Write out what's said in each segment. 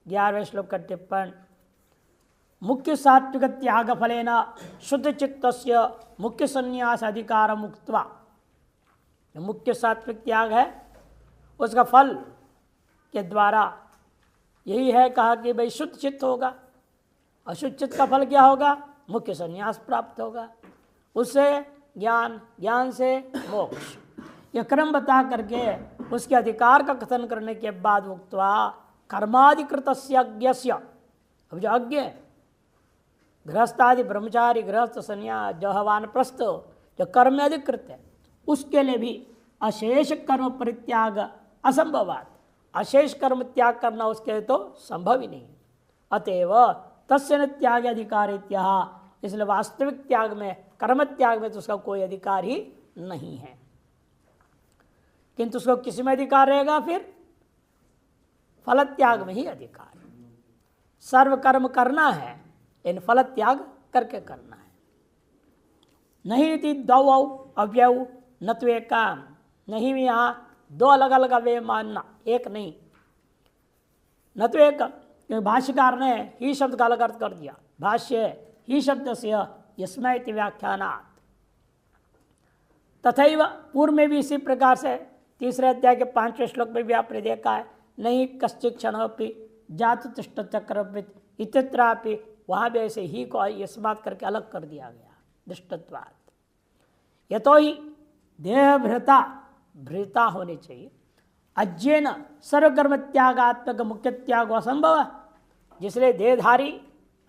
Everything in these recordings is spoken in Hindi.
11वें श्लोक का टिप्पण। मुख्य सात्विक त्याग फलेन शुद्ध चित्तस्य मुख्य संन्यास अधिकार मुक्त्वा, मुख्य सात्विक त्याग है उसका फल के द्वारा यही है कहा कि भाई शुद्ध चित्त होगा। अशुद्ध चित्त का फल क्या होगा? मुख्य संन्यास प्राप्त होगा, उससे ज्ञान, ज्ञान से मोक्ष। यह क्रम बता करके उसके अधिकार का कथन करने के बाद मुक्त्वा कर्माधिकृतस्य अज्ञस्य, अब जो अज्ञ गृहस्थ आदि ब्रह्मचारी गृहस्थ संन्यास जो वानप्रस्थ जो कर्म में अधिकृत है उसके लिए भी अशेष कर्म परित्याग असंभवात, अशेष कर्म त्याग करना उसके लिए तो संभव ही नहीं। अतएव तस्य न त्याग अधिकार इत्याह, इसलिए वास्तविक त्याग में, कर्म त्याग में तो उसका कोई अधिकार ही नहीं है। किंतु उसको किस में अधिकार रहेगा? फिर फल त्याग में ही अधिकार। सर्व कर्म करना है, इन फल त्याग करके करना है। नहीं थी दौ अव्यव न तो एक काम, नहीं भी यहाँ दो अलग अलग अव्यय मानना, एक नहीं। न तो एक, भाष्यकार ने ही शब्द का अलग अर्थ कर दिया। भाष्य ही शब्द से यस्मैति व्याख्यानात्, तथैव पूर्व में भी इसी प्रकार से तीसरे अध्याय के 5वें श्लोक में भी आपने देखा है, नहीं कश्चित् क्षणोपि जातु तिष्ठ चक्रवृत्त इत्यत्रापि, वहाँ भी ऐसे ही को यस्मात् करके अलग कर दिया गया दृष्टत्वात्। यतो ही देह भृता होनी चाहिए। अज्ञेन सर्वकर्म त्यागात्मक मुख्य त्याग असंभव, जिसलिए देहधारी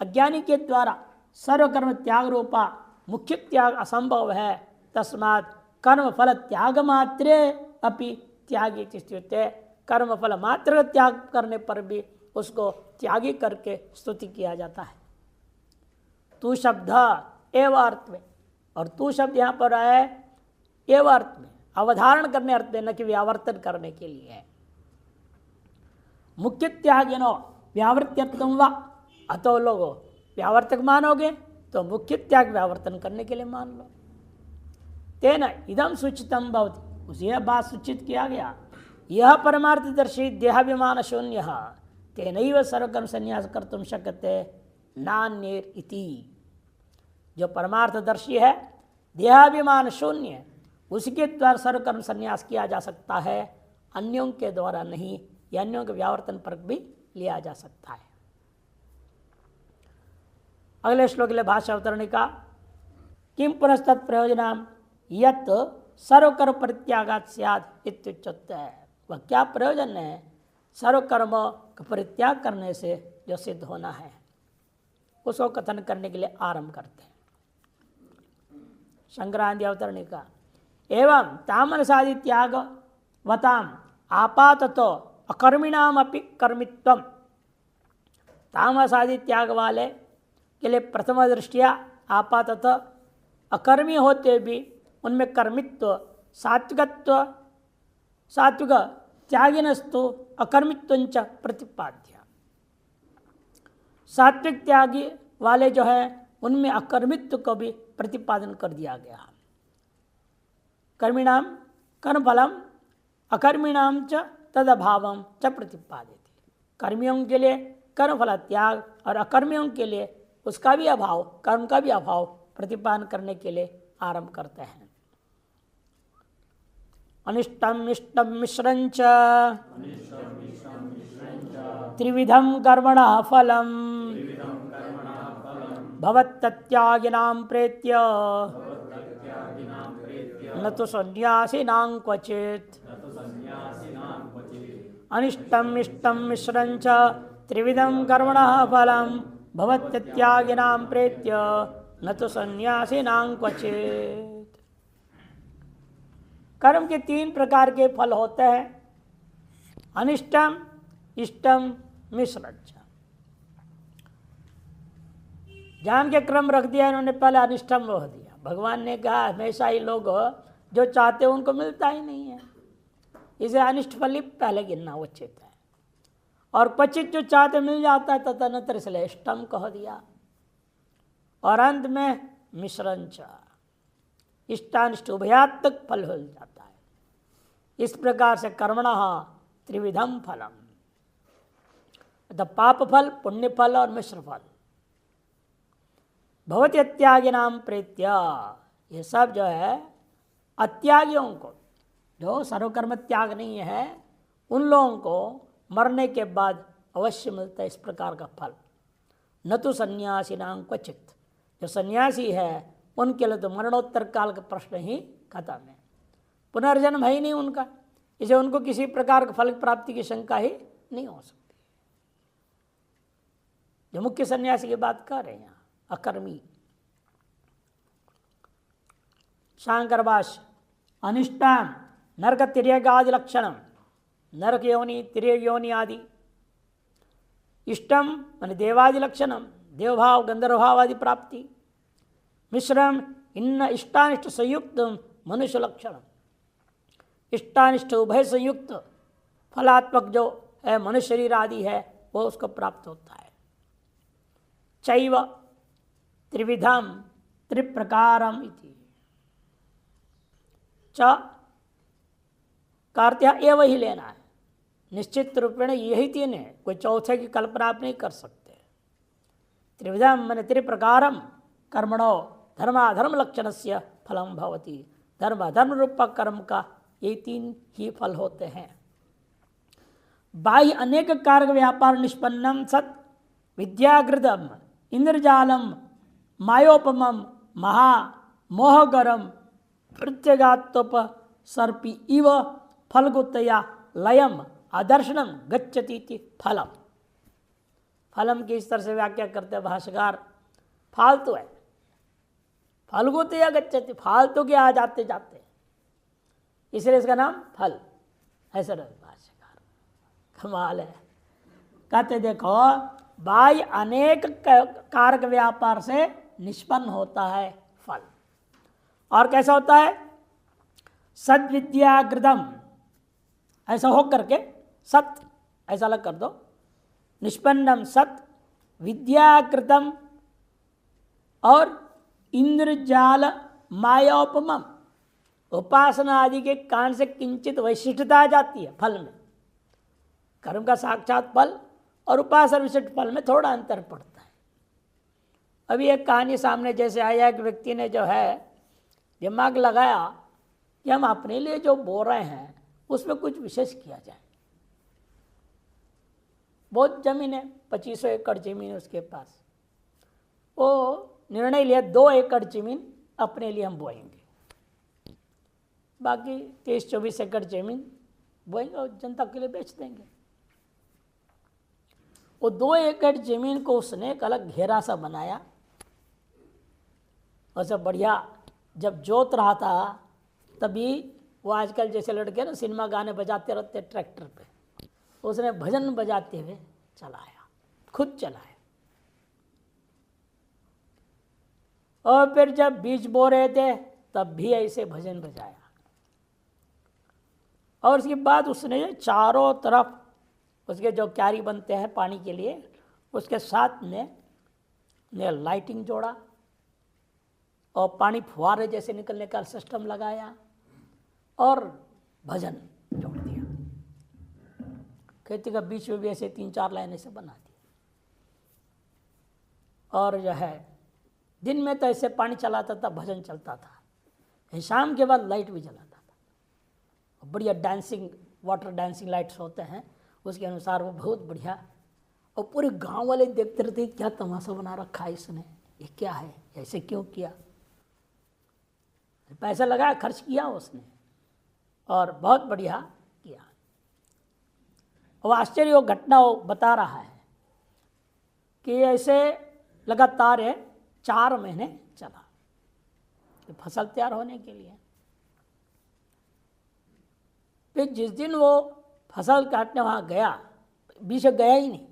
अज्ञानी के द्वारा सर्वकर्म त्याग रूपा मुख्य त्याग असंभव है। तस्मात् कर्म फल त्याग मात्रे अपि त्यागी स्थित्य, कर्म फल मात्र त्याग करने पर भी उसको त्यागी करके स्तुति किया जाता है। तू शब्द एव अर्थ में, और तू शब्द यहाँ पर है एव अर्थ में, अवधारण करने अर्थ में, न कि व्यावर्तन करने के लिए है। मुख्य त्यागिनो व्यावर्त्यर्थम वा, अतो लोगो व्यावर्तक मानोगे तो मुख्य त्याग व्यावर्तन करने के लिए मान लो। तेन इदम सूचितम भवति, उसे यह बात सूचित किया गया, यह परमार्थदर्शी देहाभिमान शून्य तेनैव सर्वकर्म संन्यास कर्तुम शक्यते नान्येर इति। जो परमार्थदर्शी है, देहाभिमान शून्य, उसके द्वारा सर्वकर्म संन्यास किया जा सकता है, अन्यों के द्वारा नहीं। या अन्यों के व्यावर्तन पर भी लिया जा सकता है। अगले श्लोक के लिए भाष्य अवतरणिका। किम पुनस्तत् प्रयोजनम यत् सर्वकर्म परित्यागात् स्यात् इत्युच्यते, वह क्या प्रयोजन है सर्वकर्म का परित्याग करने से जो सिद्ध होना है, उसको कथन करने के लिए आरंभ करते हैं। संक्रांति अवतरणिका। एवं तामनसादि त्याग वताम आपाततो अकर्मिणाम अपि कर्मित्वम, तामसादि त्याग वाले के लिए प्रथम दृष्टिया आपाततः अकर्मी होते भी उनमें कर्मित्व, सात्विकत्व, सात्विक त्यागिनस्तु अकर्मित्वंच प्रतिपाद्य। सात्विक त्यागी वाले जो है उनमें अकर्मित्व को भी प्रतिपादन कर दिया गया। कर्मिणाम कर्मफलम अकर्मिणाम च तदभावम च प्रतिपादित। कर्मियों के लिए कर्मफल त्याग और अकर्मियों के लिए उसका भी अभाव, कर्म का भी अभाव प्रतिपादन करने के लिए आरंभ करते हैं। अनिष्टम इष्टम मिश्रंच त्रिविधम कर्मणः फलम भवत्तत्यागिनां प्रेत्य न तो सन्यासिनां क्वचित्। अनिष्टम इष्टम मिश्रंच त्रिविधम कर्मणः फलम भवत्तत्यागिनां प्रेत्य न तो सन्यासिनां क्वचित्। कर्म के 3 प्रकार के फल होते हैं, अनिष्टम, इष्टम, मिश्रंच। जान के क्रम रख दिया इन्होंने, पहले अनिष्टम रख दिया। भगवान ने कहा हमेशा ही लोग जो चाहते हैं उनको मिलता ही नहीं है, इसे अनिष्ट फल ही पहले गिनना उचित है। और क्वचित जो चाहते मिल जाता है तदनंतर इसलिए इष्टम कह दिया। और अंत में मिश्रंच, इष्टानिष्ट उभयात्मक फल हो जाता है। इस प्रकार से कर्मणः त्रिविधम फलम, अतः पाप फल, पुण्य फल और मिश्र फल। भवति अत्यागी नाम प्रेत्य, ये सब जो है अत्यागियों को, जो सर्वकर्म त्याग नहीं है, उन लोगों को मरने के बाद अवश्य मिलता है इस प्रकार का फल। न तो सन्यासी नाम क्वचित, जो सन्यासी है उनके लिए तो मरणोत्तर काल का प्रश्न ही खत्म है, पुनर्जन्म है ही नहीं उनका, इसे उनको किसी प्रकार के फल प्राप्ति की शंका ही नहीं हो सकती। जो मुख्य सन्यासी की बात कर रहे हैं यहाँ, अकर्मी। शांकर भाष्य, अनिष्टान नरक तिर्यगादि लक्षणम, नरक योनि तिर्यग योनि आदि। इष्टम मान देवादि लक्षणम, देवभाव गंधर्वभाव आदि प्राप्ति। मिश्रम इन इष्टानिष्ट संयुक्त मनुष्य लक्षण, इष्टानिष्ट उभय संयुक्त फलात्मक जो है मनुष्य शरीर आदि है वो उसको प्राप्त होता है। चैव त्रिविधम त्रिप्रकारम इति, च कार्त्या एवं ही लेना है, निश्चित रूपेण यही तीन है, कोई चौथे की कल्पना आप नहीं कर सकते। त्रिविधम मन त्रिप्रकारम कर्मणो धर्माधर्म लक्षण से फलम भवति, धर्म अधर्म रूप कर्म का ये तीन ही फल होते हैं। बाह्य अनेक कारक व्यापार निष्पन्नम सत विद्यागृतम इंद्रजालम मायोपमम महा मोहगरम प्रत्यगात्तोप सर्पी इव फलगुतया लयम आदर्शनम गच्छति इति फलम। फलम की इस तरह से व्याख्या करते हैं भाष्यकार, फालतू है, फलगुतया गच्छति, फालतू के आ जाते जाते, इसलिए इसका नाम फल। ऐसा भाष्यकार कमाल है, कहते देखो बाह्य अनेक कारक व्यापार से निष्पन्न होता है फल, और कैसा होता है? सद्विद्याकृतम, ऐसा हो करके सत ऐसा अलग कर दो, निष्पन्नम सत विद्याकृतम और इंद्रजाल मायोपमम, उपासना आदि के कारण से किंचित वैशिष्टता आ जाती है फल में, कर्म का साक्षात फल और उपासना विशिष्ट फल में थोड़ा अंतर पड़ता है। अभी एक कहानी सामने जैसे आया, एक व्यक्ति ने जो है दिमाग लगाया कि हम अपने लिए जो बो रहे हैं उसमें कुछ विशेष किया जाए। बहुत जमीन है, 2500 एकड़ जमीन उसके पास, वो निर्णय लिया 2 एकड़ जमीन अपने लिए हम बोएंगे, बाकी 23-24 एकड़ जमीन बोएंगे और जनता के लिए बेच देंगे। वो 2 एकड़ जमीन को उसने एक अलग घेरा सा बनाया, और सब बढ़िया जब जोत रहा था तभी वो आजकल जैसे लड़के ना सिनेमा गाने बजाते रहते ट्रैक्टर पे, उसने भजन बजाते हुए चलाया, खुद चलाया। और फिर जब बीज बो रहे थे तब भी ऐसे भजन बजाया, और उसके बाद उसने चारों तरफ उसके जो क्यारी बनते हैं पानी के लिए, उसके साथ में लाइटिंग जोड़ा और पानी फुहारे जैसे निकलने का सिस्टम लगाया और भजन जोड़ दिया। खेती का बीच में भी ऐसे 3-4 लाइन से बना दी, और जो है दिन में तो ऐसे पानी चलाता था, भजन चलता था, शाम के बाद लाइट भी जलाता था। बढ़िया डांसिंग, वाटर डांसिंग लाइट्स होते हैं, उसके अनुसार वो बहुत बढ़िया, और पूरे गांव वाले देखते रहते क्या तमाशा बना रखा है इसने, ये क्या है, ऐसे क्यों किया। पैसा लगाया, खर्च किया उसने, और बहुत बढ़िया किया। और आश्चर्य वो घटना वो बता रहा है कि ऐसे लगातार 4 महीने चला फसल तैयार होने के लिए। फिर जिस दिन वो फसल काटने वहाँ गया, बीच गया ही नहीं,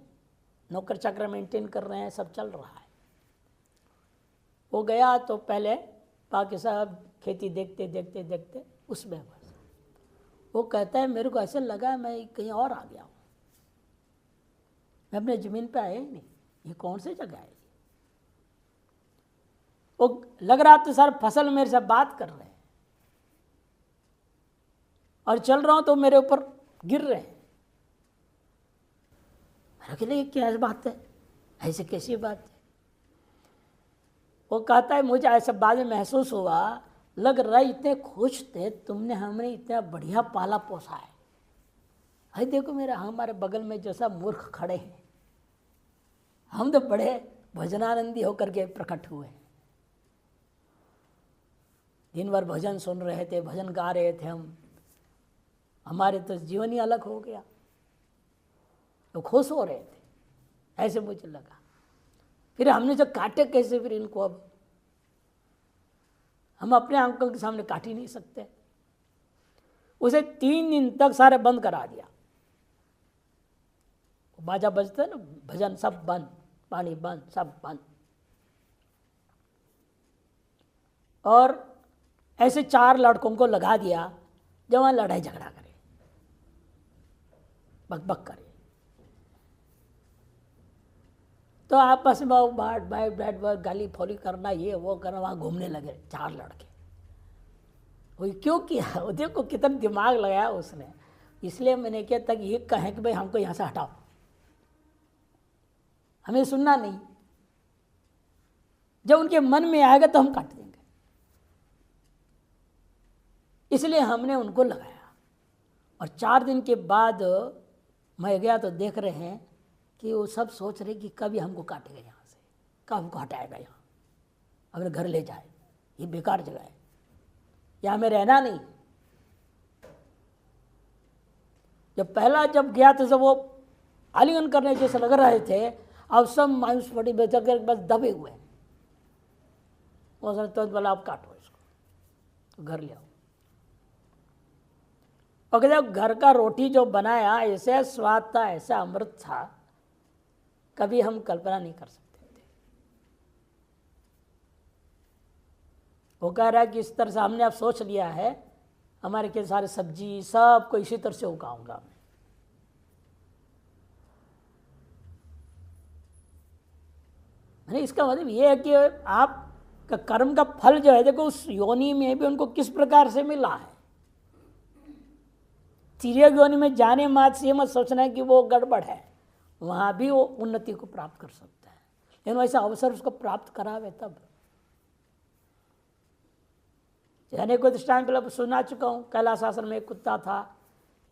नौकर चाकर मेंटेन कर रहे हैं, सब चल रहा है। वो गया तो पहले बाकी सब खेती देखते देखते देखते उसमें बस वो कहता है मेरे को ऐसे लगा मैं कहीं और आ गया हूँ, मैं अपने ज़मीन पे आया ही नहीं, ये कौन सी जगह है। वो लग रहा तो सर फसल मेरे से बात कर रहे हैं, और चल रहा हूँ तो मेरे ऊपर गिर रहे हैं। मैंने कहा ये क्या बात है, ऐसे कैसी बात है? वो कहता है मुझे ऐसा बाद में महसूस हुआ, लग रहा है इतने खुश थे, तुमने हमें इतना बढ़िया पाला पोसा है। अरे देखो मेरा हमारे बगल में जैसा मूर्ख खड़े हैं, हम तो बड़े भजनानंदी होकर के प्रकट हुए। दिन भर भजन सुन रहे थे, भजन गा रहे थे हम, हमारे तो जीवन ही अलग हो गया, तो खुश हो रहे थे, ऐसे मुझे लगा। फिर हमने जो काटे कैसे फिर इनको, अब हम अपने आंखों के सामने काट ही नहीं सकते। उसे 3 दिन तक सारे बंद करा दिया, बाजा बजते ना, भजन सब बंद, पानी बंद, सब बंद। और ऐसे 4 लड़कों को लगा दिया जो वहाँ लड़ाई झगड़ा करे, बकबक करे। तो आपस में बैठ गाली फोली करना, ये वो करना, वहाँ घूमने लगे 4 लड़के। वो क्यों किया? वो देखो कितना दिमाग लगाया उसने। इसलिए मैंने किया तक ये कहें कि भाई हमको यहाँ से हटाओ, हमें सुनना नहीं। जब उनके मन में आएगा तो हम काट देंगे, इसलिए हमने उनको लगाया। और 4 दिन के बाद मैं गया तो देख रहे हैं कि वो सब सोच रहे कि कभी हमको काटेगा यहाँ से, कब हमको हटाएगा यहाँ, अपने घर ले जाए, ये बेकार जगह है, यहाँ में रहना नहीं। जब गया तो जब वो आलिंगन करने जैसे लग रहे थे, अब सब मायूस पड़ी बेचकर बस दबे हुए। वो तो बोला आप काटो इसको, तो घर ले आओ। और जब घर का रोटी जो बनाया ऐसे स्वाद था, ऐसा अमृत था, कभी हम कल्पना नहीं कर सकते थे। वो कह रहा है कि इस तरह से हमने अब सोच लिया है, हमारे के सारे सब्जी सबको इसी तरह से उगाऊंगा। मैंने इसका मतलब ये है कि आपका कर्म का फल जो है, देखो उस योनि में भी उनको किस प्रकार से मिला है। तिर्यक योनि में जाने मात्र से मत सोचना है कि वो गड़बड़ है, वहाँ भी वो उन्नति को प्राप्त कर सकता है, लेकिन वैसा अवसर उसको प्राप्त करावे तब। जाने को दृष्टांत पहले सुना चुका हूँ, कैलाश आश्रम में एक कुत्ता था,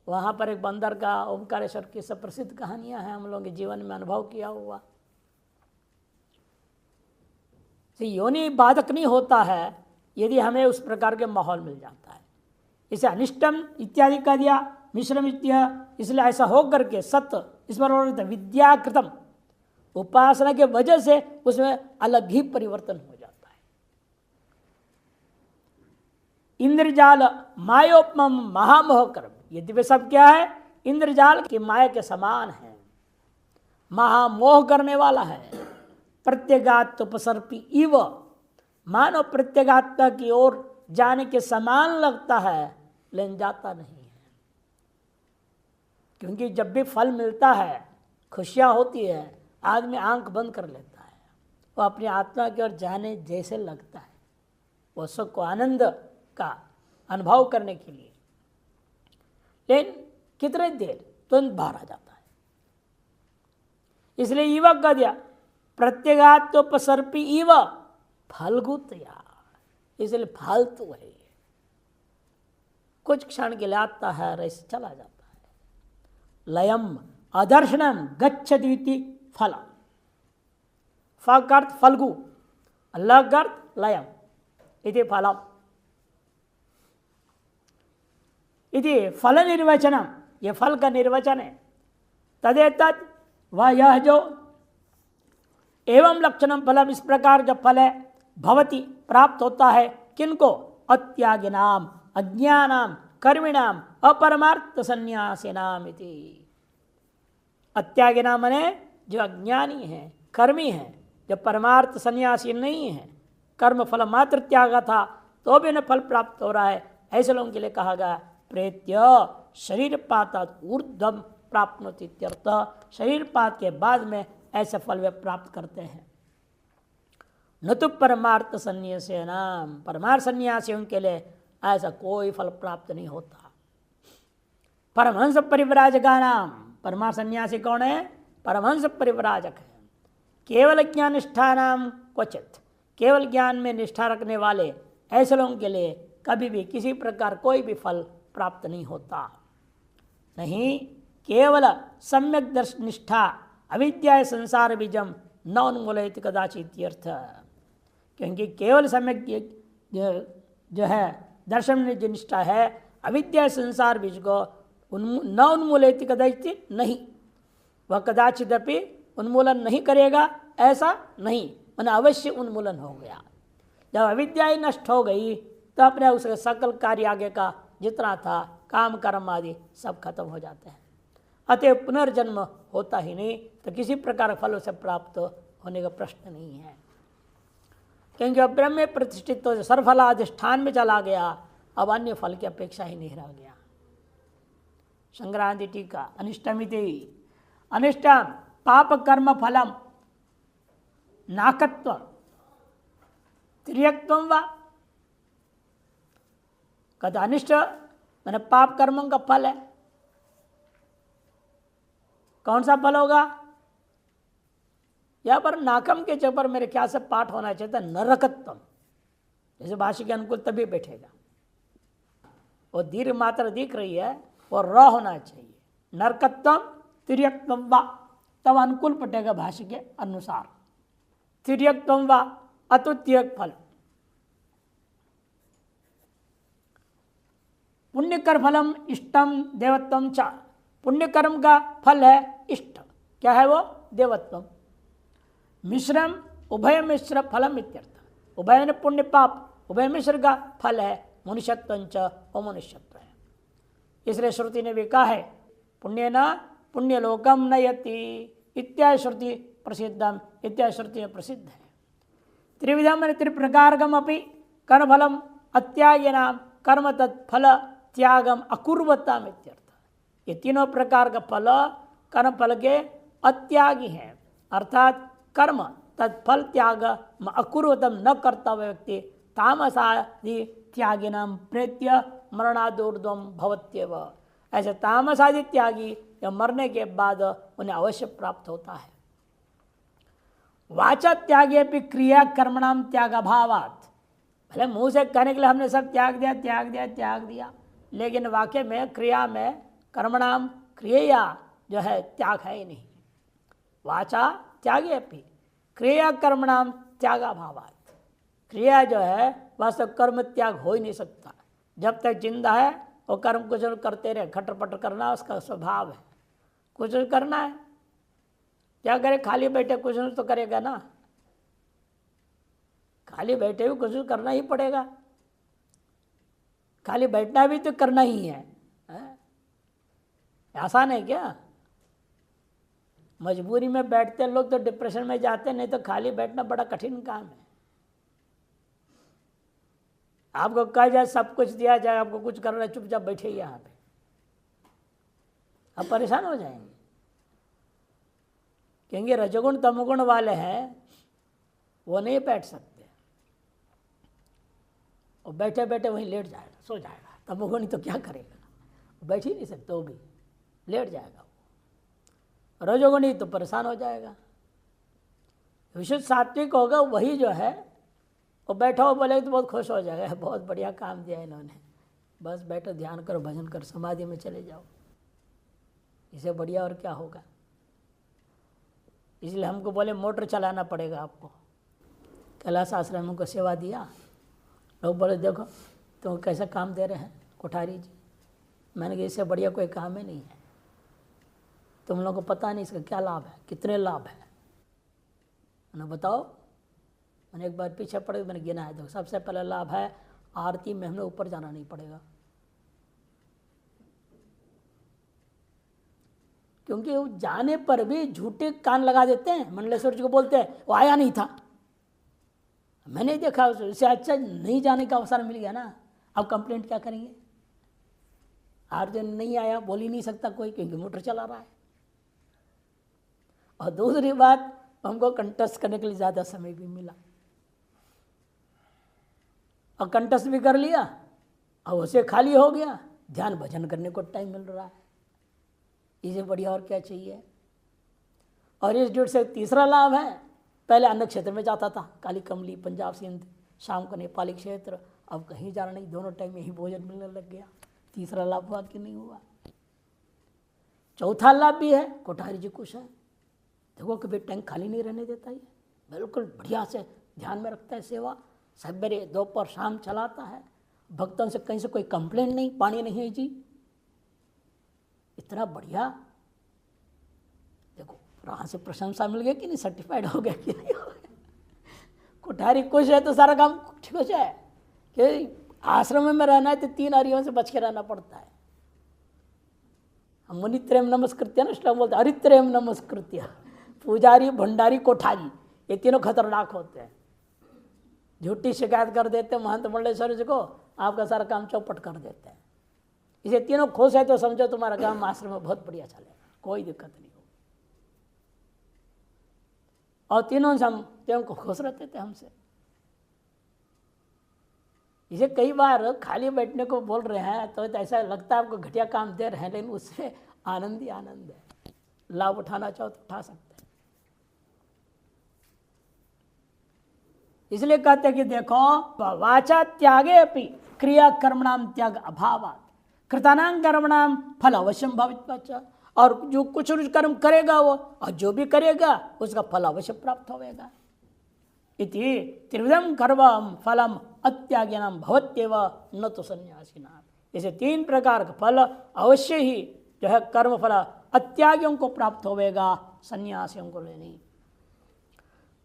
वहाँ पर एक बंदर का, ओमकारेश्वर की सब प्रसिद्ध कहानियाँ हैं, हम लोगों के जीवन में अनुभव किया हुआ। योनि बाधक नहीं होता है यदि हमें उस प्रकार के माहौल मिल जाता है। इसे अनिष्टम इत्यादि का दिया, मिश्रम इत्यादि, इसलिए ऐसा हो करके सत्य इस पर विद्याकृतम, उपासना के वजह से उसमें अलग ही परिवर्तन हो जाता है। इंद्रजाल मायोपम महामोह कर्म, यदि वे सब क्या है, इंद्रजाल की माया के समान है, महामोह करने वाला है। प्रत्यगात्मोपसर्पी इव, मानव प्रत्यगात्मा की ओर जाने के समान लगता है, लेकिन जाता नहीं है। क्योंकि जब भी फल मिलता है, खुशियाँ होती है, आदमी आंख बंद कर लेता है, वो अपनी आत्मा की ओर जाने जैसे लगता है, वो सुख को आनंद का अनुभव करने के लिए। लेकिन कितने देर तुरंत बाहर आ जाता है। इसलिए युवक का दिया प्रत्यगात्मोपसर्पी इव फलगुतया, इसलिए फालतू है, कुछ क्षण के लिए आता है और ऐसे चला जाता है। लयम अदर्शनम गच्छति फल, फर्थ फल्गु, लर्थ लयम इति फलम इति फल निर्वचनम, ये फल का निर्वचन है। तदेतत् वह यह जो एवं लक्षणम फलम, इस प्रकार जब फल है भवति प्राप्त होता है, किनको, अत्यागिनाम अज्ञानाम कर्मिणाम अपरमार्थ संन्यासिनाम इति। अत्यागिनाम माने जो अज्ञानी है, कर्मी है, जो परमार्थ संन्यासी नहीं है, कर्म फल मात्र त्यागा था तो भी उन्हें फल प्राप्त हो रहा है, ऐसे लोगों के लिए कहा गया प्रेत्य शरीर पातात ऊर्ध्वम प्राप्नोति इत्यर्थ। शरीर पात के बाद में ऐसे फल वे प्राप्त करते हैं। न तो परमार्थ संन्यासी नाम, परमार्थ संन्यासियों के लिए ऐसा कोई फल प्राप्त नहीं होता। परमहंस परिव्राजका नाम, परमार्थ संन्यासी कौन है, परमहंस परिव्राजक है। केवल ज्ञान निष्ठा नाम क्वचित, केवल ज्ञान में निष्ठा रखने वाले ऐसे लोगों के लिए कभी भी किसी प्रकार कोई भी फल प्राप्त नहीं होता। नहीं, केवल सम्यक दर्श निष्ठा अविद्या संसार बीजम न उन्मूलयति कदाचित अर्थ। क्योंकि केवल सम्यक जो है दर्शन में जो निष्ठा है अविद्या संसार बीज को न उन्मूलयति कदाचित, नहीं, वह कदाचित अपि उन्मूलन नहीं करेगा, ऐसा नहीं, मैंने अवश्य उन्मूलन हो गया। जब अविद्या ही नष्ट हो गई तो अपने उसके सकल कार्य आगे का जितना था काम कर्म आदि सब खत्म हो जाते हैं। अतः पुनर्जन्म होता ही नहीं, तो किसी प्रकार फलों से प्राप्त होने का प्रश्न नहीं है। क्योंकि अब ब्रह्म में प्रतिष्ठित तो सर्वफलाधिष्ठान में चला गया, अब अन्य फल की अपेक्षा ही नहीं रह गया। संक्रांति टीका अनिष्टमिति अनिष्टम पाप कर्म फलम नाकत्व त्रियक्त्वम वा। कहते अनिष्ट मैंने पाप कर्मों का फल है। कौन सा फल होगा? यहां पर नाकम के जगह पर मेरे ख्याल से पाठ होना चाहिए था नरकत्वम, जैसे भाषा के अनुकूल तभी बैठेगा। वो दीर्घ मात्रा दिख रही है, वो र होना चाहिए। नरकत्वम तिर्यक्त्वम वा, तब अनुकूल पटेगा भाषा के अनुसार। तिर्यक्त्वम वा अतुत्यक फल। पुण्यकर फलम इष्टम देवत्वम च, पुण्य कर्म का फल है इष्ट। क्या है वो? देवत्वम। मिश्रम उभय मिश्र फलम इत्यर्थ। उभय ने पुण्य पाप, उभय मिश्र का फल है मनुष्यत्वंच, वो मनुष्यत्व है। इसलिए श्रुति ने भी कहा है पुण्य न पुण्यलोकम नयति इत्यादि श्रुति प्रसिद्धम, इत्यादि श्रुति में प्रसिद्ध है। त्रिविधम त्रिप्रकारकम अपि कर्मफलम अत्यागिनाम कर्म तत्फल त्यागम अकुर्वता इत्यर्थ। ये तीनों प्रकार का फल कर्म फल के अत्यागी हैं, अर्थात कर्म तत्फल त्याग अकुर्वतम न करता हुआ व्यक्ति तामसादि त्यागिनाम प्रेत्य मरणादूर्ध्वम भवत्येव। ऐसे तामसादि त्यागी या मरने के बाद उन्हें अवश्य प्राप्त होता है। वाचा त्यागे भी क्रिया कर्मणाम त्याग अभावात। भले मुंह से कहने के लिए हमने सब त्याग दिया त्याग दिया त्याग दिया, लेकिन वाक्य में क्रिया में कर्मणाम क्रिया जो है त्याग है ही नहीं। वाचा त्यागे अपनी क्रिया कर्मणाम त्याग अभावात। क्रिया जो है वास्तव कर्म त्याग हो ही नहीं सकता। जब तक जिंदा है वो कर्म कुछ करते रहे, खटर पटर करना उसका स्वभाव है। कुछ करना है, क्या करे? खाली बैठे कुछ तो करेगा ना, खाली बैठे भी कुछ करना ही पड़ेगा। खाली बैठना भी तो करना ही है, आसान है क्या? मजबूरी में बैठते लोग तो डिप्रेशन में जाते, नहीं तो खाली बैठना बड़ा कठिन काम है। आपको कहा जाए सब कुछ दिया जाए, आपको कुछ करना है, चुपचाप बैठे यहाँ पे, आप परेशान हो जाएंगे। क्योंकि रजोगुण तमोगुण वाले हैं वो नहीं बैठ सकते, और बैठे बैठे वहीं लेट जाएगा, सो जाएगा। तमोगुणी तो क्या करेगा? बैठ ही नहीं सकते, वो भी लेट जाएगा। रजोगुणी तो परेशान हो जाएगा। विशुद्ध सात्विक होगा वही जो है वो बैठा हो बोले तो बहुत खुश हो जाएगा, बहुत बढ़िया काम दिया इन्होंने, बस बैठो ध्यान करो भजन करो समाधि में चले जाओ, इससे बढ़िया और क्या होगा। इसलिए हमको बोले मोटर चलाना पड़ेगा आपको। कैलाश आश्रम को सेवा दिया, लोग बोले देखो तुम कैसा काम दे रहे हैं कोठारी जी। मैंने कहा इससे बढ़िया कोई काम ही नहीं है, तुम लोगों को पता नहीं इसका क्या लाभ है, कितने लाभ है ना बताओ। मैंने एक बार पीछे पड़े मैंने गिना है, देखो सबसे पहला लाभ है आरती में हमें ऊपर जाना नहीं पड़ेगा, क्योंकि वो जाने पर भी झूठे कान लगा देते हैं। मंडलेश्वर जी को बोलते हैं वो आया नहीं था, मैंने देखा उससे अच्छा नहीं जाने का अवसर मिल गया ना। अब कंप्लेंट क्या करेंगे? आरती नहीं आया बोल ही नहीं सकता कोई, क्योंकि मोटर चला रहा है। और दूसरी बात हमको कंटेस्ट करने के लिए ज़्यादा समय भी मिला, और कंटेस्ट भी कर लिया और उसे खाली हो गया, ध्यान भजन करने को टाइम मिल रहा है। इसे बढ़िया और क्या चाहिए? और इस ड्यूटी से तीसरा लाभ है, पहले अन्य क्षेत्र में जाता था, काली कमली, पंजाब सिंध, शाम को नेपाली क्षेत्र, अब कहीं जाना नहीं, दोनों टाइम में ही भोजन मिलने लग गया। तीसरा लाभ हुआ कि नहीं हुआ? चौथा लाभ भी है, कोठारी जी खुश है। देखो कभी टैंक खाली नहीं रहने देता, ये बिल्कुल बढ़िया से ध्यान में रखता है सेवा, सवेरे दोपहर शाम चलाता है, भक्तों से कहीं से कोई कंप्लेंट नहीं, पानी नहीं है जी, इतना बढ़िया। देखो वहाँ से प्रशंसा मिल गई कि नहीं, सर्टिफाइड हो गया कि नहीं हो गया। कोठारी खुश है तो सारा काम ठीक हो जाए। कि आश्रम में रहना है तो 3 हरियों से बच के रहना पड़ता है। हम मुनित्रयम नमस्कृत्य ना श्लोक बोलते, हरित्रयम नमस्कृत्य, पुजारी भंडारी कोठारी, ये तीनों खतरनाक होते हैं। झूठी शिकायत कर देते महंत मंडलेश्वर जी को, आपका सारा काम चौपट कर देते हैं। इसे तीनों खुश है तो समझो तुम्हारा काम आश्रम में बहुत बढ़िया चलेगा, कोई दिक्कत नहीं होगी। और तीनों को खुश रहते थे हमसे। इसे कई बार खाली बैठने को बोल रहे हैं तो ऐसा लगता है आपको घटिया काम दे रहे हैं, लेकिन उससे आनंद ही आनंद है। लाभ उठाना चाहो तो उठा सकते हैं। इसलिए कहते हैं कि देखो वाचा त्यागे अपि क्रिया कर्मणाम त्याग अभावात् कृतानां कर्मणाम फल अवश्यम भवित्वा, और जो कुछ कर्म करेगा वो, और जो भी करेगा उसका फल अवश्य प्राप्त होगा। इति त्रिविधम कर्म फलम अत्यागिनाम भवत्येव न तो सन्यासिनाम। इसे 3 प्रकार का फल अवश्य ही जो है कर्म फल अत्यागियों को प्राप्त होगा, सन्यासियों को नहीं।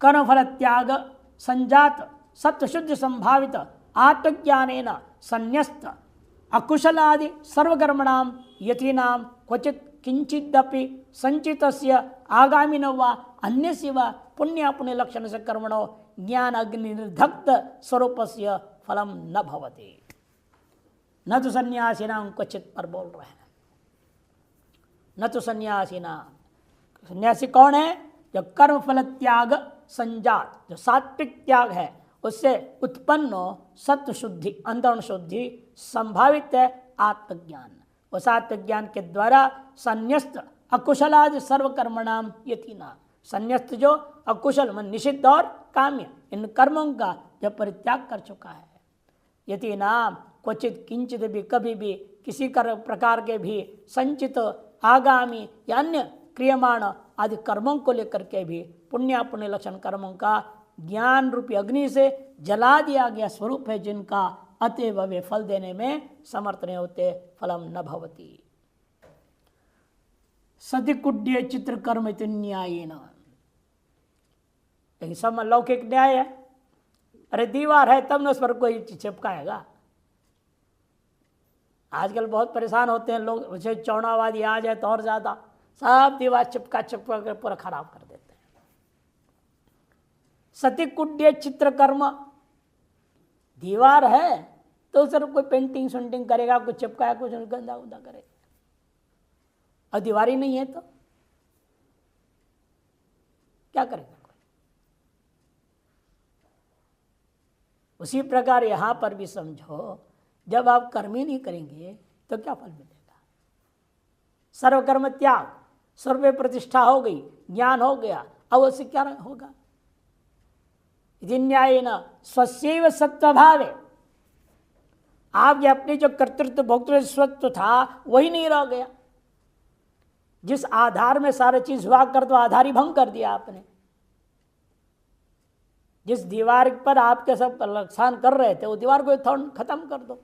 कर्म फल त्याग संजात सत्वशुद्ध संभावित आत्मज्ञानेन संन्यस्त अकुशलादि सर्वकर्मणाम यतीनाम क्वचित किंचिदपि संचितस्य आगामिनो वा अन्यस्य वा पुण्य लक्षण से कर्मणो ज्ञान अग्नि निर्धक्त स्वरूपस्य फलम न भवति। न तो सन्यासीनाम क्वचित पर बोल रहे हैं, न तो सन्यासीनाम। सन्यासी कौन है? जो कर्म फल त्याग संजात, जो सात्विक त्याग है उससे उत्पन्न सत्व शुद्धि, अंतरण शुद्धि संभावित है आत्मज्ञान। उस आत्मज्ञान के द्वारा संन्यस्त अकुशलादि सर्वकर्मणाम यतीनाम, संन्यस्त जो अकुशल मन निषिद्ध और काम्य इन कर्मों का जो परित्याग कर चुका है, यतीनाम क्वचित किंचित भी कभी भी किसी प्रकार के भी संचित आगामी या अन्य क्रियमाण आदि कर्मों को लेकर के भी पुण्य लक्षण कर्मों का ज्ञान रूपी अग्नि से जला दिया गया स्वरूप है जिनका, अतएव वे फल देने में समर्थ नहीं होते, फलम न भवति। सतिकुड्य चित्र कर्म न्यायेन, लेकिन सब लौकिक न्याय है। अरे दीवार है तब न उस पर कोई चिपकाएगा। आजकल बहुत परेशान होते हैं लोग, उसे चौड़ावादी आ जाए तो और ज्यादा सब दीवार चिपका कर पूरा खराब कर देते हैं। सतिकुड्य चित्र कर्म, दीवार है तो सर कोई पेंटिंग शेंटिंग करेगा, कुछ चिपकाया, कुछ गंदा उंदा करेगा, और दीवार ही नहीं है तो क्या करेगा कोई। उसी प्रकार यहां पर भी समझो, जब आप कर्म ही नहीं करेंगे तो क्या फल मिलेगा। सर्वकर्म त्याग, सर्व प्रतिष्ठा हो गई, ज्ञान हो गया, अब उससे क्या होगा। न्यायेन स्वस्यैव सत्वभावे, आपके अपने जो कर्तृत्व भोक्तृत्व स्वत्व था वही नहीं रह गया। जिस आधार में सारे चीज हुआ कर तो आधार ही भंग कर दिया आपने। जिस दीवार पर आपके सब नुकसान कर रहे थे वो दीवार को खत्म कर दो।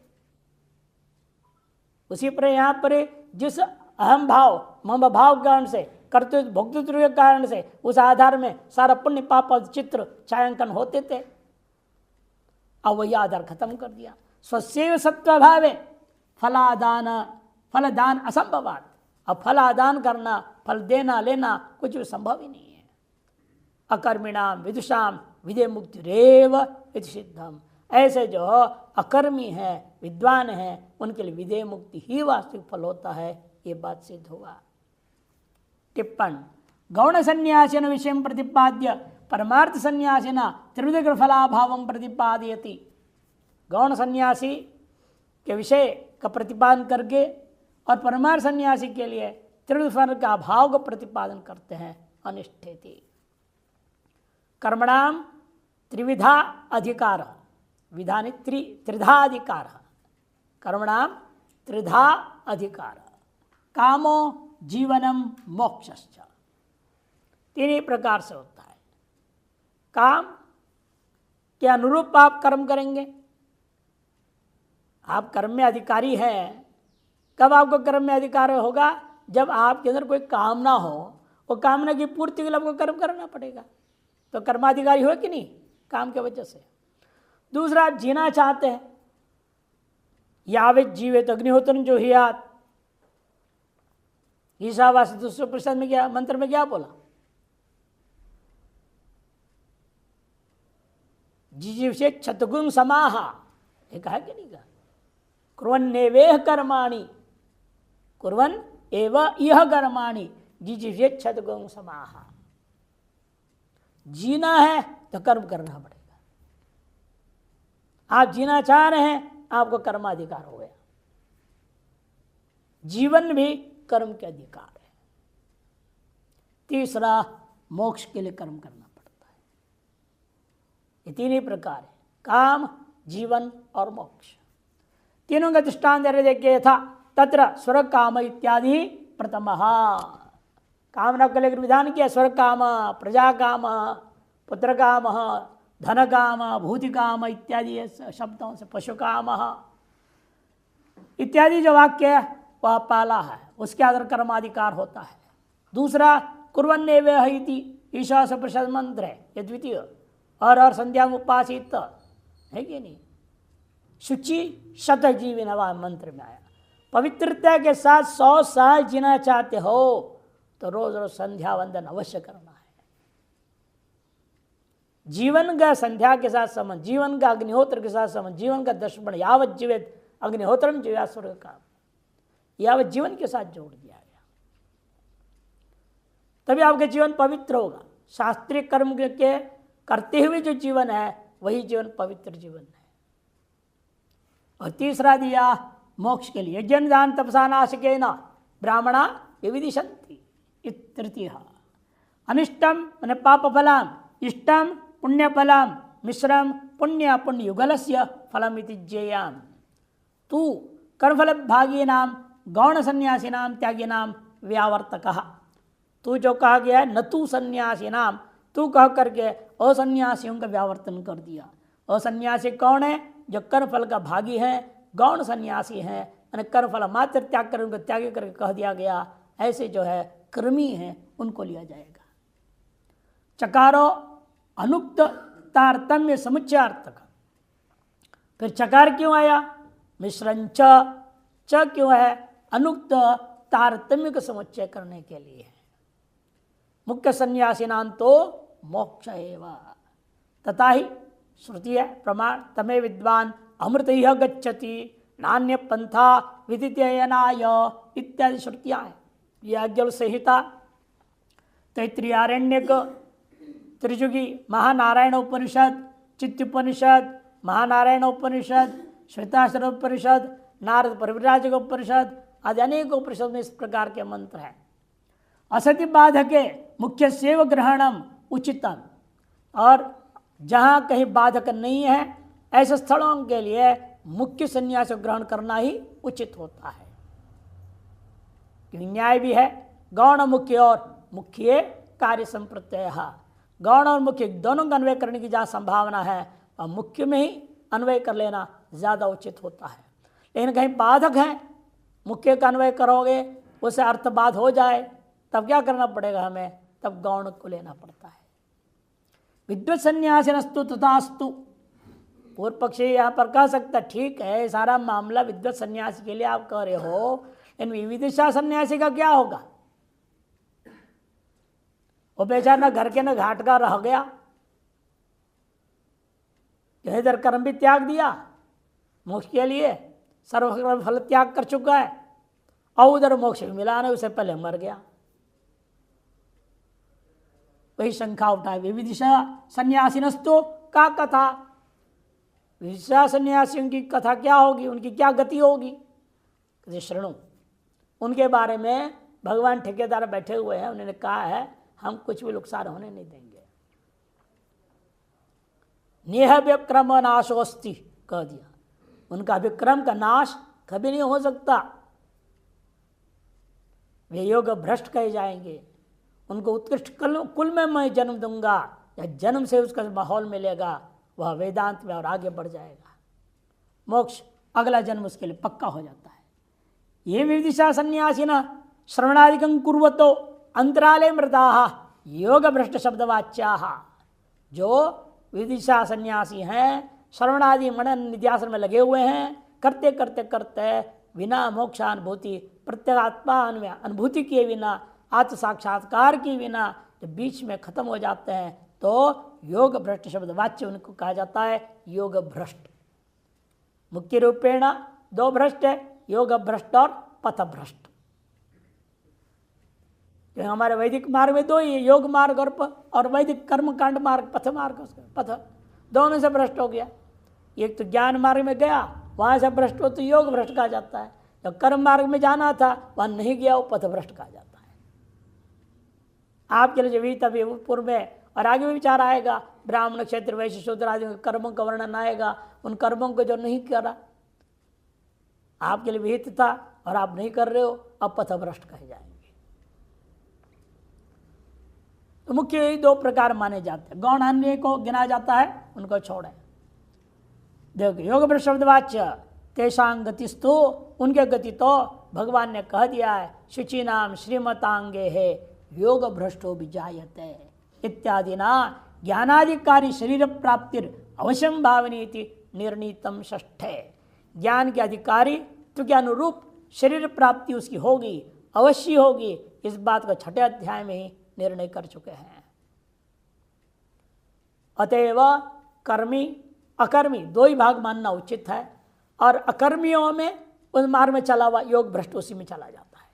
उसी पर यहां पर जिस अहम भाव मम भाव कारण से कर्तृत्व भोक्तृत्व के कारण से उस आधार में सारा पुण्य पाप चित्र छायांकन होते थे, अब वही आधार खत्म कर दिया। स्वस्यैव सत्वभावे फलदान असंभवात्, अब फलादान करना, फल देना लेना कुछ भी संभव ही नहीं है। अकर्मिणाम विदुषाम विदे मुक्तिरेव इति सिद्धम, ऐसे जो अकर्मी है विद्वान है उनके लिए विदे मुक्ति ही वास्तविक फल होता है, ये बात सिद्ध हुआ। टिप्पण गौण संन्यासेन विषय प्रतिपाद्य परमार्थ संन्यासेन त्रिविध फलाभावं प्रतिपादयति। गौण सन्यासी के विषय का प्रतिपादन करके और परमार्थ सन्यासी के लिए त्रिविध फल का अभाव का प्रतिपादन करते हैं। अनिष्ठेति। कर्मणाम त्रिविधा अधिकार, विधानि त्रिधा अधिकार, कर्मणाम त्रिधा अधिकार, कामो जीवनम मोक्षश्च। तीन ही प्रकार से होता है। काम के अनुरूप आप कर्म करेंगे। आप कर्म में अधिकारी हैं। कब आपको कर्म में अधिकार होगा? जब आपके अंदर कोई कामना हो, वो कामना की पूर्ति के लिए आपको कर्म करना पड़ेगा, तो कर्माधिकारी हो कि नहीं, काम के वजह से। दूसरा, आप जीना चाहते हैं, यावत जीवित अग्निहोत्र जो हियात, ईशावास्य दूसरे प्रसाद में क्या मंत्र में क्या बोला? जिजीविषे क्षतगुण समाहा, ये कहा कि नहीं कहा? कुर्वन्नेवेह कर्माणि, कुर्वन् एव इह कर्माणि जिजीविषे क्षतगुण समाहा। जीना है तो कर्म करना पड़ेगा। आप जीना चाह रहे हैं, आपको कर्माधिकार हो गया। जीवन भी कर्म के अधिकार है। तीसरा, मोक्ष के लिए कर्म करना पड़ता है। ये तीन ही प्रकार है, काम, जीवन और मोक्ष। तीनों का दृष्टांत देखिए था, तत्र स्वर्ग काम इत्यादि प्रथमः। कामना को लेकर विधान किया, स्वर्ग काम, प्रजा काम, पुत्र काम, धन काम, भूति काम इत्यादि शब्दों से, पशु काम इत्यादि जो वाक्य है वह पहला है, उसके आधार कर्माधिकार होता है। दूसरा, कुर्वन्नेवेह इति ईशावास्य प्रसाद मंत्र है, ये द्वितीय। और संध्या उपासित है कि नहीं? शुचि शत जीवी नवा मंत्र में आया। पवित्रता के साथ 100 साल जीना चाहते हो तो रोज रोज संध्या वंदन अवश्य करना है। जीवन का संध्या के साथ संबंध, जीवन का अग्निहोत्र के साथ संबंध, जीवन का दर्शन, यावत जीवित अग्निहोत्रम जीवा स्वर्ग काम, यावत जीवन के साथ जोड़ दिया गया, तभी आपका जीवन पवित्र होगा। शास्त्रीय कर्म के करते हुए जो जीवन है वही जीवन पवित्र जीवन है। और तीसरा दिया मोक्ष के लिए, यज्ञ दान तपसा नाशकेन ब्राह्मणा विविदिशन्ति तृतीय। अनिष्टम मैंने पाप फलम, इष्टम पुण्य फलम, मिश्रम पुण्य पुण्य युगलस्य फलम इति ज्ञेयम्। तू कर्मफल भागी नाम गौण सन्यासी नाम त्यागी नाम व्यावर्तकः। तू जो कहा गया है न तू सन्यासी नाम, तू कह करके असन्यासियों का व्यावर्तन कर दिया। असन्यासी कौन है? जो कर्मफल का भागी है, गौण सन्यासी है, कर्मफल मात्र त्याग कर उनको त्यागी करके कह दिया गया। ऐसे जो है कर्मी हैं उनको लिया जाएगा। चकारो अनुक्त तारतम्य समुच्चयार्थक। फिर चकार क्यों आया? मिश्रंच, च क्यों है? अनुक्त तारतम्य का समुच्चय करने के लिए है। मुख्य सन्यासी नाम तो मोक्ष एव तथा ही श्रुति है प्रमाण, तमे विद्वान अमृत यह गच्छति नान्य पंथा विदित्ययनाय इत्यादि श्रुतियां हैं। याज्ञवल्क्य संहिता, तैत्तिरीयारण्यक, त्रिजुगी, महानारायण उपनिषद, चित्तोपनिषद, महानारायण उपनिषद, श्वेताश्वर उपनिषद, नारद परिव्राजक उपनिषद आदि अनेक उपनिषद में इस प्रकार के मंत्र हैं। असति बाधके मुख्य सेव ग्रहणम उचितम। और जहाँ कहीं बाधक नहीं है ऐसे स्थलों के लिए मुख्य संन्यास ग्रहण करना ही उचित होता है। क्योंकि न्याय भी है, गौण मुख्य और मुख्य कार्य संप्रत्यय। गौण और मुख्य दोनों का अन्वय करने की जहाँ संभावना है और मुख्य में ही अन्वय कर लेना ज़्यादा उचित होता है। लेकिन कहीं बाधक है, मुख्य का अन्वय करोगे उसे अर्थबाध हो जाए, तब क्या करना पड़ेगा हमें? तब गौण को लेना पड़ता है। विद्वत सन्यासिनस्तु तथास्तु। पूर्व पक्षी यहाँ पर कह सकता ठीक है, सारा मामला विद्वत सन्यासी के लिए आप कह रहे हो, इन विविदिशा सन्यासी का क्या होगा? वो बेचारा न घर के न घाट का रह गया, इधर कर्म भी त्याग दिया मोक्ष के लिए, सर्व फल त्याग कर चुका है, और उधर मोक्ष भी मिला नहीं, उससे पहले मर गया। वही शंका उठाए विविदिशा सन्यासिनस्तु का कथा। विविदिशा सन्यासियों की कथा क्या होगी, उनकी क्या गति होगी? श्रृणु, उनके बारे में भगवान ठेकेदार बैठे हुए हैं, उन्होंने कहा है हम कुछ भी नुकसान होने नहीं देंगे। नेह विक्रम नाशोस्ति कह दिया, उनका विक्रम का नाश कभी नहीं हो सकता। वे योग भ्रष्ट कहे जाएंगे। उनको उत्कृष्ट कुल में मैं जन्म दूंगा, या जन्म से उसका माहौल मिलेगा, वह वेदांत में और आगे बढ़ जाएगा। मोक्ष अगला जन्म उसके लिए पक्का हो जाता है। ये विदिशा सन्यासिना श्रवणादिकं कुर्वतो अंतराले मृताः योग भ्रष्ट शब्दवाच्याः। जो विदिशा सन्यासी हैं, श्रवणादि मनन निध्यासन में लगे हुए हैं, करते करते करते बिना मोक्षानुभूति प्रत्यगात्मा अनुभूति किए बिना, आत्म साक्षात्कार के बिना जब बीच में खत्म हो जाते हैं तो योग भ्रष्ट शब्द वाच्य उनको कहा जाता है योग भ्रष्ट। मुख्य रूपेण दो भ्रष्ट है, योग भ्रष्ट और पथ भ्रष्ट। हमारे वैदिक मार्ग में दो ही, योग मार्ग और वैदिक कर्म कांड मार्ग, पथ मार्ग। पथ दोनों से भ्रष्ट हो गया। एक तो ज्ञान मार्ग में गया, वहां से भ्रष्ट हो तो योग भ्रष्ट कहा जाता है। जब कर्म मार्ग में जाना था वहां नहीं गया, वो पथ भ्रष्ट कहा जाता है। आपके लिए जो तभी पूर्व में और आगे भी विचार आएगा, ब्राह्मण क्षेत्र वैश्य शूद्र आदि कर्मों का वर्णन आएगा। उन कर्मों को जो नहीं करा, आपके लिए विहित था और आप नहीं कर रहे हो, अब पथ भ्रष्ट कहे जाएंगे। तो मुख्य यही दो प्रकार माने जाते हैं। गौण अन्य को गिना जाता है, उनको छोड़े। देखो योग भ्रष्ट शब्दवाच्य तेषां गतिस्तु, उनके गति तो भगवान ने कह दिया है, शुचि नाम श्रीमतांगे है योग भ्रष्टो विजायते इत्यादि ना ज्ञानाधिकारी शरीर प्राप्तिर अवश्यम भावनीति निर्णीतम षष्ठे। ज्ञान के अधिकारी तो के अनुरूप शरीर प्राप्ति उसकी होगी, अवश्य होगी। इस बात को छठे अध्याय में ही निर्णय कर चुके हैं। अतएव कर्मी अकर्मी दो ही भाग मानना उचित है, और अकर्मियों में उस मार्ग में चला हुआ योग भ्रष्ट उसी में चला जाता है,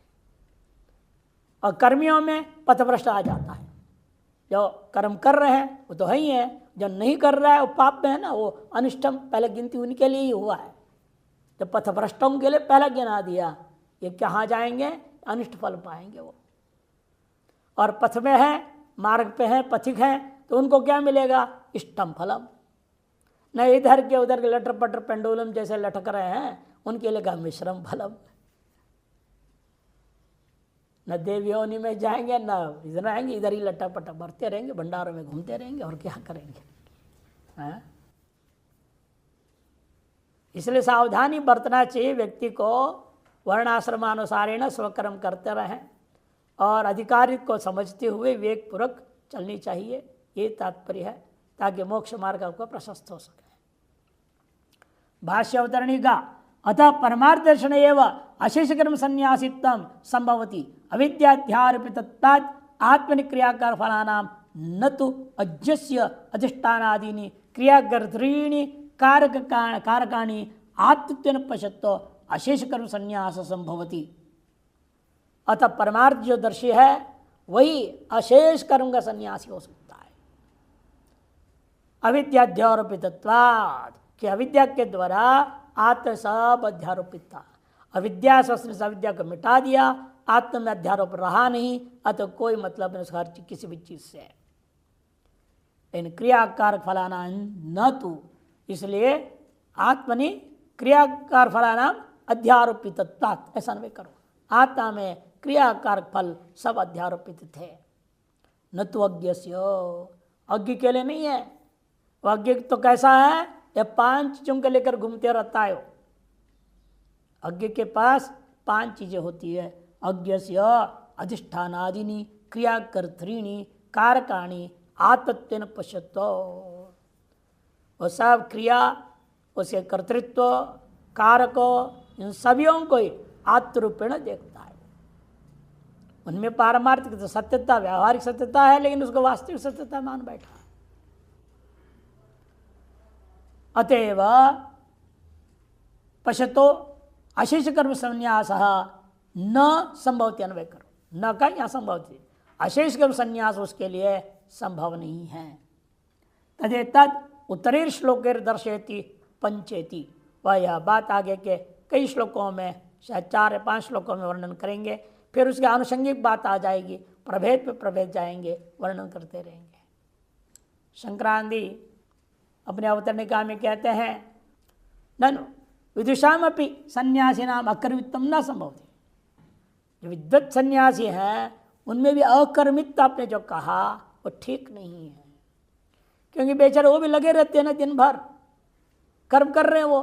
और कर्मियों में पथभ्रष्ट आ जाता है। जो कर्म कर रहे हैं वो तो है ही है, जो नहीं कर रहा है वो पाप में है ना, वो अनिष्टम पहले गिनती उनके लिए ही हुआ है। तो पथभ्रष्टों के लिए पहला गिना दिया, ये कहाँ जाएंगे, अनिष्ट फल पाएंगे वो। और पथ में है, मार्ग पे है, पथिक है, तो उनको क्या मिलेगा, इष्टम फलम। न इधर के उधर के लटर पटर पेंडुलम जैसे लटक रहे हैं, उनके लिए मिश्रम फलम। न देव योनि में जाएंगे, न इधर आएंगे, इधर ही लटा पटा भरते रहेंगे, भंडारों में घूमते रहेंगे, और क्या करेंगे। है? इसलिए सावधानी बरतना चाहिए व्यक्ति को, वर्णाश्रमानुसारेण स्वकर्म करते रहें और अधिकारी को समझते हुए विवेक पूर्वक चलनी चाहिए, ये तात्पर्य है, ताकि मोक्ष मार्ग आपको प्रशस्त हो सके। भाष्य अवतरणी का अतः परमार्थ दर्शन एवं अशेष कर्म संन्यासित्वं संभवति अविद्याध्यारोपितत्वात् आत्मनिक्रियाकार फलानाम न तो अज्ञस्य अधिष्ठानादीनि क्रियागर्त्रीणि कारकाणि आत्मत्वेन पश्यतो अशेष कर्म संन्यास संभवति। अतः परमार्थ जो दर्शी है वही अशेष कर्म का सन्यासी हो सकता है। अविद्याध्यारोपितत्वात् कि अविद्या के द्वारा आत्म सब अध्यारोपित था, अविद्या से अविद्या को मिटा दिया, आत्म में अध्यारोप रहा नहीं, अतः कोई मतलब नहीं किसी भी चीज से। इन क्रियाकार फलाना न तू, इसलिए आत्मनि क्रियाकार फलानाम अध्यारोपितत्वात् ऐसा नहीं करो। आत्मा में क्रियाकार फल सब अध्यारोपित थे। न तो अज्ञस्य, अज्ञ के लिए नहीं है। वह अज्ञ तो कैसा है, ये 5 चीजों को लेकर घूमते रहता है। अज्ञ के पास 5 चीजें होती है। अज्ञस्य अधिष्ठानादीनि क्रियाकर्तॄणि कारकाणि आत्मत्वेन पश्यतो। वो सब क्रिया, उसके कर्तृत्व, कारक, इन सभियों को ही आत्मरूपेण देखता है। उनमें पारमार्थिक तो सत्यता, व्यावहारिक सत्यता है, लेकिन उसको वास्तविक सत्यता मान बैठा। अतएव पश्यतो अशेष कर्म संन्यास न संभवती, अन्वय करो, न का या संभवती, अशेष कर्म संन्यास उसके लिए संभव नहीं है। तदेतद उत्तरेर श्लोकेर दर्शयति पंचेति, वह यह बात आगे के कई श्लोकों में, शायद 4 या 5 श्लोकों में वर्णन करेंगे। फिर उसके आनुषंगिक बात आ जाएगी, प्रभेद पे प्रभेद जाएंगे, वर्णन करते रहेंगे। संक्रांति अपने अवतरणिका में कहते हैं ननु विदुषामपि सन्यासिनाम अकर्मित्वम न संभवति। जो विद्वत सन्यासी हैं उनमें भी अकर्मित्व आपने जो कहा वो ठीक नहीं है, क्योंकि बेचारे वो भी लगे रहते हैं ना, दिन भर कर्म कर रहे हैं वो,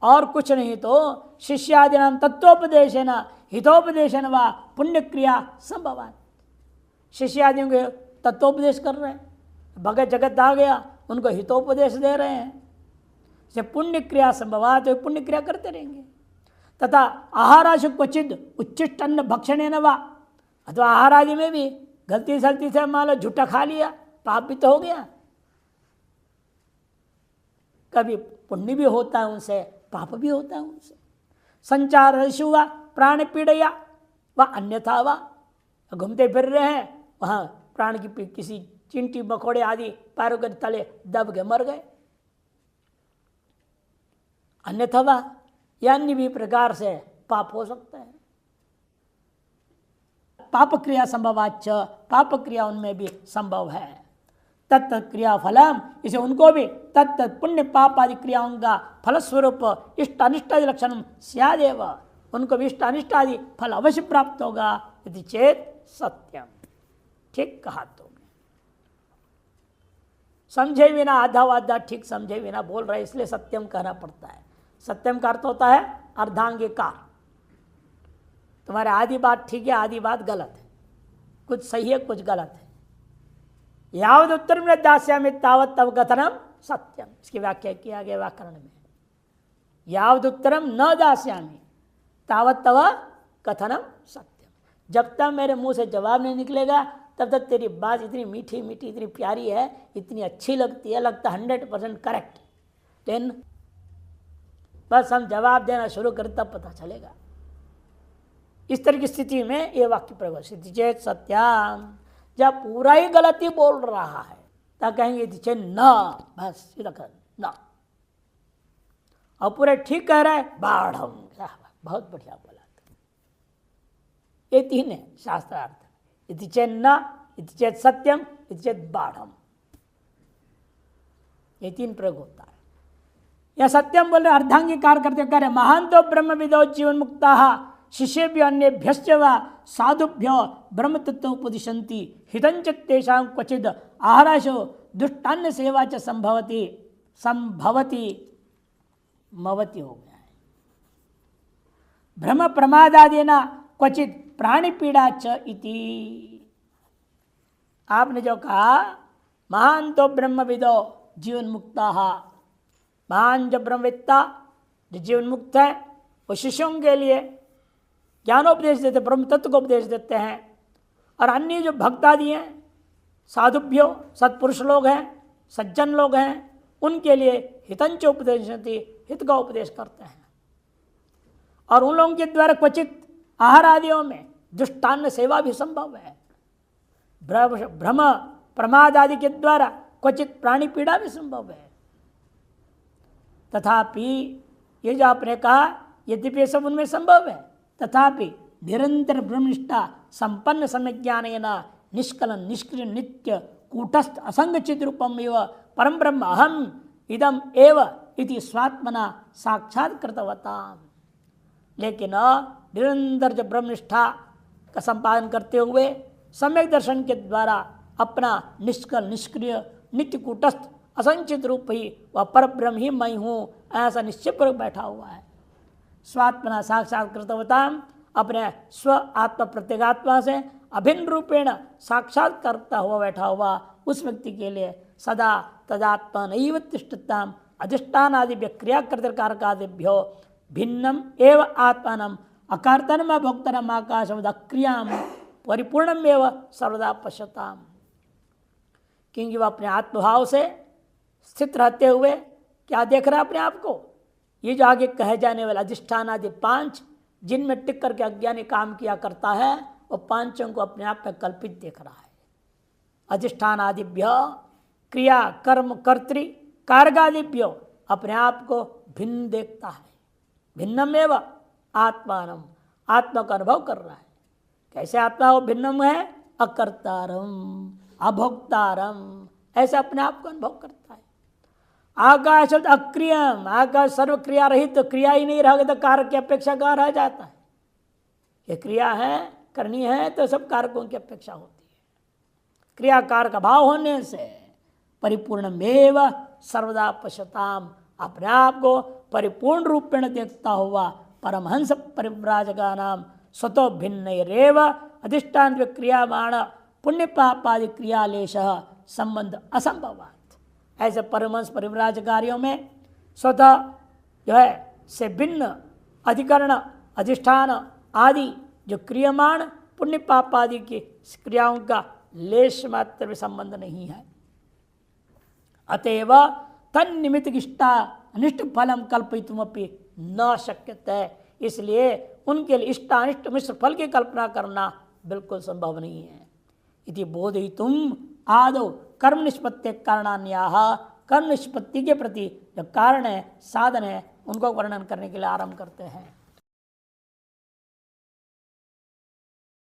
और कुछ नहीं तो शिष्यादिनाम तत्वोपदेशन हितोपदेशन व पुण्य क्रिया संभवात। शिष्यादियों को तत्वोपदेश कर रहे हैं, भगत जगत आ गया उनको हितोपदेश दे रहे हैं, से पुण्य क्रिया संभवात, तो पुण्य क्रिया करते रहेंगे। तथा आहाराशु क्वचित उच्चिष्ट अन्न भक्षण न वा, अथवा आहार आदि में भी गलती सलती से मान लो झूठा खा लिया, पाप भी तो हो गया। कभी पुण्य भी होता है उनसे, पाप भी होता है उनसे। संचार रशु व प्राण पीड़या व अन्यथा व, घूमते फिर रहे हैं वहाँ प्राण की किसी चिंटी मकोड़े आदि पैरों के तले दब के मर गए, अन्यथा व, या अन्य भी प्रकार से पाप हो सकता है। पाप क्रिया संभवाच, पाप क्रिया उनमें भी संभव है। तत्त क्रिया फलम, इसे उनको भी तत्त पुण्य पाप आदि क्रियाओं का फलस्वरूप इष्ट अनिष्ट आदि लक्षण स्यादेव, उनको भी इष्ट अनिष्ट आदि फल अवश्य प्राप्त होगा यदि चेत सत्यम। ठीक कहा तुमने, समझे बिना आधा वाधा ठीक समझे बिना बोल रहे, इसलिए सत्यम कहना पड़ता है। सत्यम का अर्थ होता है अर्धांगीकार। तुम्हारे आधी बात ठीक है, आधी बात गलत है, कुछ सही है कुछ गलत है। यावद उत्तर में दास्यामि तावत तव कथनम सत्यम, इसकी व्याख्या किया गया व्याकरण में। यावद उत्तरम न दास्यामि तावत तव कथनम सत्यम, जब तक मेरे मुंह से जवाब नहीं निकलेगा तब तक तेरी बात इतनी मीठी मीठी इतनी प्यारी है, इतनी अच्छी लगती है, लगता 100% करेक्ट। लेकिन बस हम जवाब देना शुरू करें तब पता चलेगा। इस तरह की स्थिति में ये वाक्य प्रयोग, सिद्धि चेत सत्याम, जब पूरा ही गलती बोल रहा है तब कहेंगे चेत न, बस सीधा कर न, और पूरे ठीक कह रहा है बाढ़, बहुत बढ़िया बोला। ये तीन है शास्त्रार्थ, इति चेत न, इति चेत सत्यम, इति चेत बाढ़, ये तीन प्रयोग होता है। या सत्यम बोल रहे अर्धांगीकार करते कह रहे महान तो ब्रह्म विदो जीवन मुक्ता शिष्येभ्यो अन्येभ्यश्च व साधुभ्यो ब्रह्म तत्व उपदिशन्ति हितंच तेषां क्वचिद आहाराशो दुष्टान्य सेवा च संभवति मवति हो गया है। भ्रम प्रमादादेना क्वचित प्राणी पीड़ा च इति। आपने जो कहा महान तो ब्रह्म विदो जीवन मुक्ता, महान जो ब्रह्मवेत्ता जो जीवन मुक्त है वो शिष्यों के लिए ज्ञानोपदेश देते, ब्रह्म तत्व को उपदेश देते हैं। और अन्य जो भक्त आदि हैं, साधुभ्यो सत्पुरुष लोग हैं, सज्जन लोग हैं, उनके लिए हितंच उपदेश, हित का उपदेश करते हैं। और उन लोगों के द्वारा क्वचित आहार आदियों में दुष्टान्न सेवा भी संभव है। भ्रम प्रमाद आदि के द्वारा क्वचित प्राणी पीड़ा भी संभव है। तथापि ये जो आपने कहा यद्यपि सब उनमें संभव है, तथापि निरंतर ब्रह्मनिष्ठा संपन्न सम्यक ज्ञानेन निष्कलन निष्क्रिय नित्य कूटस्थ असंगचित रूपम एव परम ब्रह्म अहम इदम एव इति स्वात्मना साक्षात्कृतवता। लेकिन निरंतर जो ब्रह्मनिष्ठा का संपादन करते हुए सम्यक दर्शन के द्वारा अपना निष्कल निष्क्रिय नित्य कूटस्थ असंचित रूप ही वह पर ब्रह्म ही मैं हूँ ऐसा निश्चय पर बैठा हुआ है। स्वात्मना साक्षात्कृतवता, अपने स्व आत्मा प्रत्येगात्मा से अभिन्न रूपेण साक्षात करता हुआ बैठा हुआ उस व्यक्ति के लिए सदा तदात्मा नैव तिष्ठताम अधिष्ठान आदि क्रिया कर्तकारकादिभ्यो भिन्नम एव आत्मानम अकार्तनम भोक्तनम आकाशवद अक्रियाम परिपूर्णम एव सर्वदा पश्यताम। क्योंकि वह अपने आत्मभाव से स्थित रहते हुए क्या देख रहा है अपने आप को, ये जो आगे कहे जाने वाला अधिष्ठान आदि 5 जिनमें टिक करके अज्ञानी काम किया करता है, वो 5 को अपने आप में कल्पित देख रहा है। अधिष्ठान आदिभ्य क्रिया कर्म कर्तृ कारगादिभ्यो अपने आप को भिन्न देखता है। भिन्नमेव आत्मानम, आत्मा का अनुभव कर रहा है। कैसे आत्मा वो भिन्नम है, अकर्तारम अभोक्तारम, ऐसे अपने आप को अनुभव करता है। आकाश अक्रियम, आकाश सर्व क्रिया रहित, तो क्रिया ही नहीं रहोगे तो कारक की अपेक्षा कहाँ रह जाता है। ये क्रिया है, करनी है तो सब कारकों की अपेक्षा होती है। क्रियाकार का भाव होने से परिपूर्णमेव सर्वदा पश्यताम, अपने आप को परिपूर्ण रूपेण देखता हुआ परमहंस परिव्राजका नाम स्वतो भिन्न रेव अधिष्ठान क्रियामाण पुण्य पापादि क्रियालेश संबंध असंभवात। ऐसे परमहंस परिव्राजकारियों में स्वतः जो है से भिन्न अधिकरण अधिष्ठान आदि जो क्रियमाण पुण्य पापादि की क्रियाओं का लेश मात्र भी संबंध नहीं है। अतएव तन्निमित्त इष्टा अनिष्ट फलम कल्पयितुमपि न शक्यते, इसलिए उनके लिए इष्टानिष्ट मिश्र फल की कल्पना करना बिल्कुल संभव नहीं है। इति बोधयितुम आदौ कर्म निष्पत्ति कारणान्याह, कर्म निष्पत्ति के प्रति जो कारण है साधन है उनको वर्णन करने के लिए आरंभ करते हैं।